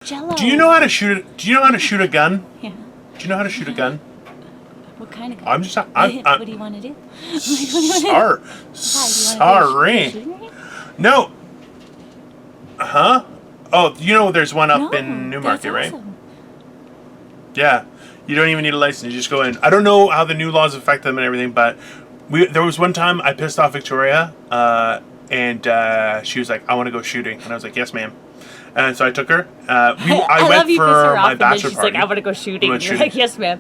Jello. Do you know how to shoot it? Do you know how to shoot a gun? Yeah. Do you know how to shoot a gun? What kind of gun? I'm just. What do you want to do? Sorry. No. Huh? Oh, you know there's one up in Newmarket, right? Awesome. Yeah. You don't even need a license. You just go in. I don't know how the new laws affect them and everything, but there was one time I pissed off Victoria, and she was like, "I want to go shooting," and I was like, "Yes, ma'am." And so I took her. I went for my bachelor she's party. Like, "I want to go shooting." And you're shooting. like, "Yes, ma'am."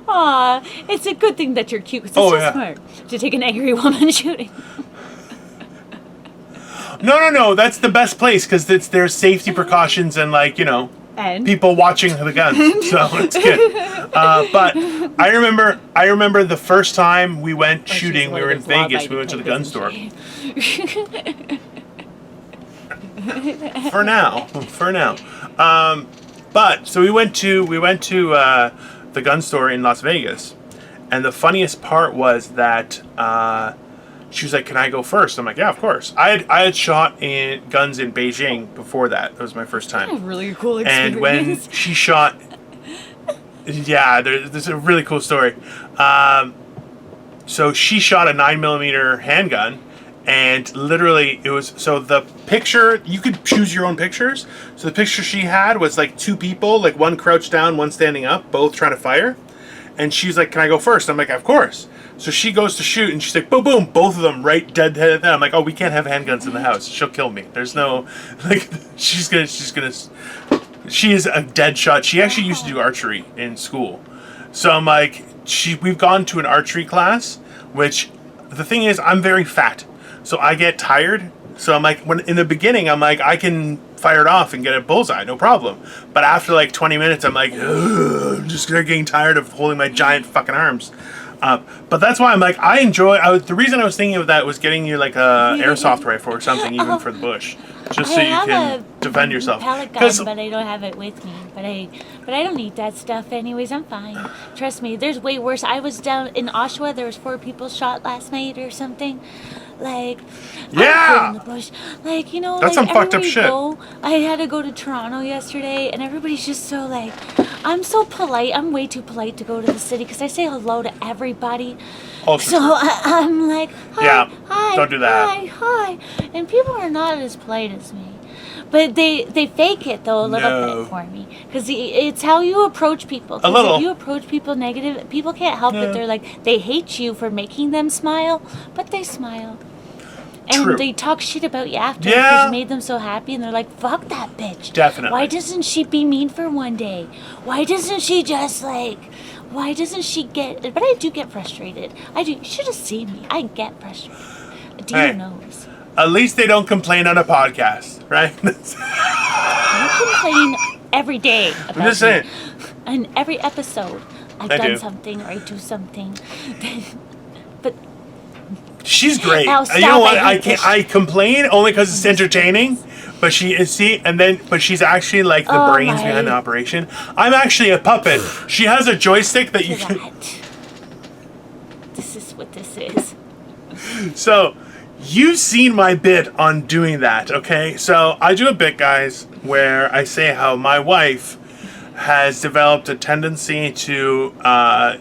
Aw, it's a good thing that you're cute. 'Cause it's so smart to take an angry woman shooting. No. That's the best place because there's safety precautions and people watching the guns, so it's good. But I remember the first time we went shooting. We were in Vegas. We went to the gun store. For now. But so we went to the gun store in Las Vegas, and the funniest part was that she was like, "Can I go first?" I'm like, "Yeah, of course." I had shot guns in Beijing before that. That was my first time. A really cool experience. And when she shot, yeah, there's a really cool story. So she shot a 9mm handgun. And literally, it was the picture. You could choose your own pictures. So the picture she had was like two people, like one crouched down, one standing up, both trying to fire. And she's like, "Can I go first?" I'm like, "Of course." So she goes to shoot, and she's like, "Boom, boom!" Both of them right dead. I'm like, "Oh, we can't have handguns in the house. She'll kill me." There's no She is a dead shot. She actually used to do archery in school. So I'm like, we've gone to an archery class, which the thing is, I'm very fat. So I get tired. So I'm like, in the beginning, I'm like, I can fire it off and get a bullseye, no problem. But after like 20 minutes, I'm like, I'm just getting tired of holding my giant fucking arms. But that's why I'm like, the reason I was thinking of that was getting you like a airsoft rifle or something, even for the bush, just so you can defend yourself. Pellet gun, but I don't have it with me. But I don't need that stuff anyways. I'm fine. Trust me. There's way worse. I was down in Oshawa. There was 4 people shot last night or something. Like, yeah, in the bush. Like, that's like some fucked up shit. I had to go to Toronto yesterday, and everybody's just so like, I'm so polite. I'm way too polite to go to the city because I say hello to everybody. So I'm like, hi, don't do that. Hi, and people are not as polite as me. But they fake it though a little bit for me because it's how you approach people. A little. If you approach people negative, people can't help it. They're like, they hate you for making them smile, but they smile. And they talk shit about you after because you made them so happy, and they're like, "Fuck that bitch." Definitely. Why doesn't she be mean for one day? Why doesn't she just Why doesn't she get? But I do get frustrated. I do. You should have seen me. I get frustrated. Dear knows. At least they don't complain on a podcast, right? I complain every day about I'm just saying. In every episode, I've done something or I do something. But she's great. Al, stop, you know what? I complain only because it's entertaining. But she's actually like the brains behind the operation. I'm actually a puppet. She has a joystick that you can. This is what this is. So, you've seen my bit on doing that, okay? So, I do a bit, guys, where I say how my wife has developed a tendency to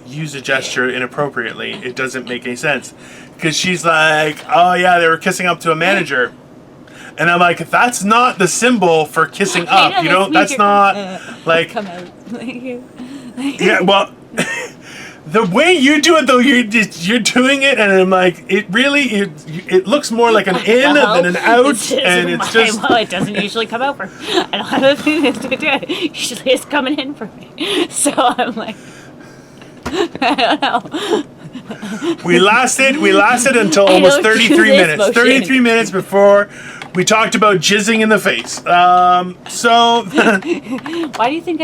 use a gesture inappropriately. It doesn't make any sense. Because she's like, "Oh yeah, they were kissing up to a manager." And I'm like, that's not the symbol for kissing up. That's not like. Come out. Yeah, well, the way you do it though, you're doing it, and I'm like, it looks more like an in than an out, and it's just. Well, it doesn't usually come out for. I don't have a thing to do it. Usually it's coming in for me. So I'm like, I don't know. We lasted until almost 33 minutes. 33 minutes before we talked about jizzing in the face. So. Why do you think